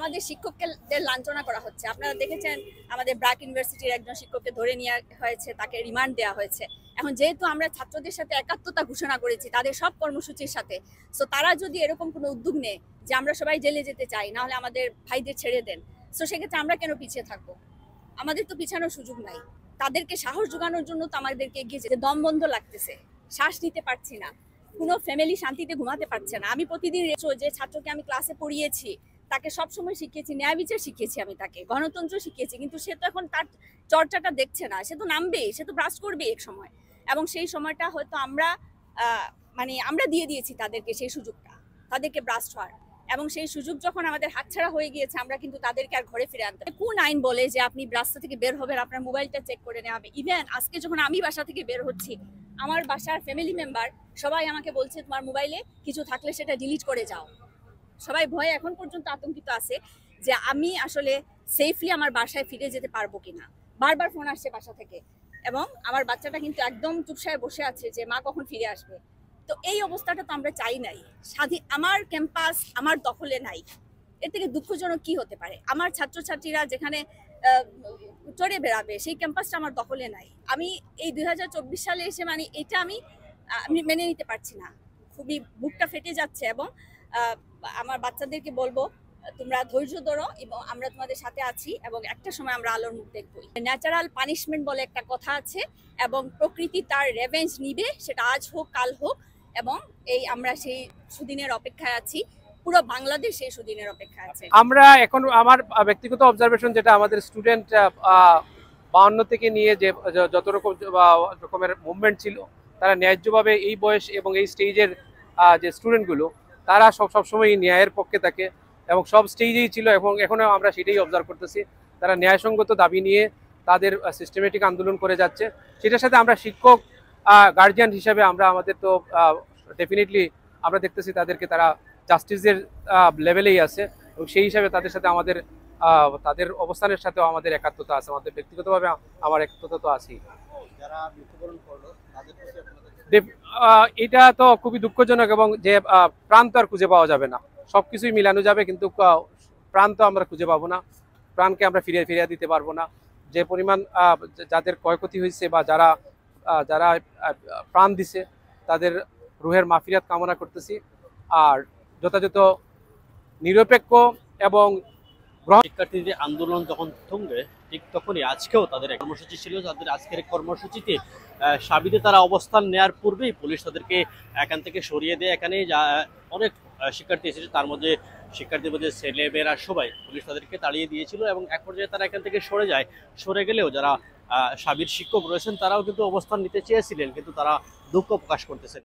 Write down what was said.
আমাদের শিক্ষকদের লাঞ্ছনা করা হচ্ছে। আপনারা দেখেছেন আমাদের ব্র্যাক ইউনিভার্সিটির একজন শিক্ষককে ধরে নেওয়া হয়েছে, তাকে রিমান্ড দেওয়া হয়েছে। এখন যেহেতু আমরা ছাত্রদের সাথে একাত্মতা ঘোষণা করেছি তাদের সব কর্মসূচির সাথে, সো তারা যদি এরকম কোনো উদ্যোগ নেয় যে আমরা সবাই জেলে যেতে চাই, না হলে আমাদের ভাইদের ছেড়ে দেন, সো সেক্ষেত্রে আমরা কেন পিছিয়ে থাকবো? আমাদের তো পিছানোর সুযোগ নাই। তাদেরকে সাহস যোগানোর জন্য তো আমাদেরকে এগিয়ে যেতে, দম বন্ধ লাগতেছে, শ্বাস নিতে পারছি না, কোনো ফ্যামিলি শান্তিতে ঘুমাতে পারছে না। আমি প্রতিদিন যে ছাত্রকে আমি ক্লাসে পড়িয়েছি তাকে সবসময় শিখিয়েছি, ন্যায় বিচার শিখিয়েছি, আমি তাকে গণতন্ত্র শিখিয়েছি, কিন্তু সে তো এখন তার চর্চাটা দেখছে না। সে তো নামবেই, সে তো ব্রাশ করবে এক সময়, এবং সেই সময়টা হয়তো আমরা আমরা দিয়ে দিয়েছি তাদেরকে সেই সুযোগটা, তাদেরকে ব্রাশ হওয়ার। এবং সেই সুযোগ যখন আমাদের হাতছাড়া হয়ে গিয়েছে, আমরা কিন্তু তাদেরকে আর ঘরে ফিরে আনতে। কোন আইন বলে যে আপনি রাস্তা থেকে বের হবেন আপনার মোবাইলটা চেক করে নেওয়া হবে? ইভেন আজকে যখন আমি বাসা থেকে বের হচ্ছি, আমার বাসার ফ্যামিলি মেম্বার সবাই আমাকে বলছে তোমার মোবাইলে কিছু থাকলে সেটা ডিলিট করে যাও। সবাই ভয়ে এখন পর্যন্ত আতঙ্কিত আছে যে আমি আসলে সেফলি আমার বাসায় ফিরে যেতে পারবো কিনা। বারবার ফোন আসছে বাসা থেকে, এবং আমার বাচ্চাটা কিন্তু একদম চুপসায় বসে আছে যে মা কখন ফিরে আসবে। তো এই অবস্থাটা তো আমরা চাই নাই। আমার ক্যাম্পাস আমার দখলে নাই, এর থেকে দুঃখজনক কি হতে পারে? আমার ছাত্রছাত্রীরা যেখানে চড়ে বেড়াবে সেই ক্যাম্পাসটা আমার দখলে নাই। আমি এই 2024 সালে এসে এটা আমি মেনে নিতে পারছি না। খুবই বুকটা ফেটে যাচ্ছে, এবং আমার বাচ্চাদেরকে বলবো তোমরা ধৈর্য ধরো, এবং আমরা তোমাদের সাথে আছি, এবং একটা সময় আমরা আলোর মুখ দেখবই। ন্যাচারাল পানিশমেন্ট বলে একটা কথা আছে, এবং প্রকৃতি তার রেভেঞ্জ নিবে, সেটা আজ হোক কাল হোক, এবং আমরা সেই সুদিনের অপেক্ষায় আছি। পুরো বাংলাদেশ সেই সুদিনের অপেক্ষায় আছে। আমরা এখন আমার ব্যক্তিগত অবজারভেশন যেটা, আমাদের স্টুডেন্ট 52 থেকে নিয়ে যে যত রকমের মুভমেন্ট ছিল, তারা ন্যায্যভাবে এই বয়স এবং এই স্টেজের যে স্টুডেন্টগুলো, তারা সবসময় ন্যায়ের পক্ষে থাকে এবং সব স্টেজেই ছিল, এবং এখনো আমরা সেটাই অবজার্ভ করতেছি। তারা ন্যায়সঙ্গত দাবি নিয়ে তাদের সিস্টেমেটিক আন্দোলন করে যাচ্ছে। সেটার সাথে আমরা শিক্ষক গার্জিয়ান হিসাবে আমাদের তো ডেফিনেটলি আমরা দেখতেছি তাদেরকে, তারা জাস্টিসের লেভেলেই আছে, এবং সেই হিসাবে তাদের সাথে তাদের অবস্থানের সাথেও আমাদের একাত্মতা আছে। আমাদের ব্যক্তিগতভাবে আমার একাত্মতা তো আছেই। এটা তো খুবই দুঃখজনক, এবং যে প্রাণ তো আর খুঁজে পাওয়া যাবে না, সবকিছুই মিলানো যাবে, কিন্তু প্রাণ তো আমরা খুঁজে পাবো না, প্রাণকে আমরা ফিরিয়ে দিতে পারবো না। যে পরিমাণ যাদের ক্ষয়ক্ষতি হয়েছে বা যারা যারা প্রাণ দিছে, তাদের রুহের মাগফিরাত কামনা করতেছি। আর যথাযথ নিরপেক্ষ এবং শিক্ষার্থীদের আন্দোলন যখন থমবে, ঠিক তখনই আজকেও তাদের কর্মসূচি ছিল। তাদের আজকের কর্মসূচিতে সাবিতে তারা অবস্থান নেওয়ার পূর্বেই পুলিশ তাদেরকে এখান থেকে সরিয়ে দেয়। এখানে অনেক শিক্ষার্থী এসেছে, তার মধ্যে শিক্ষার্থীর মধ্যে ছেলেমেয়েরা সবাই, পুলিশ তাদেরকে তাড়িয়ে দিয়েছিল, এবং এক পর্যায়ে তারা এখান থেকে সরে গেলেও যারা সাবির শিক্ষক রয়েছেন তারাও কিন্তু অবস্থান নিতে চেয়েছিলেন, কিন্তু তারা দুঃখ প্রকাশ করতেছেন।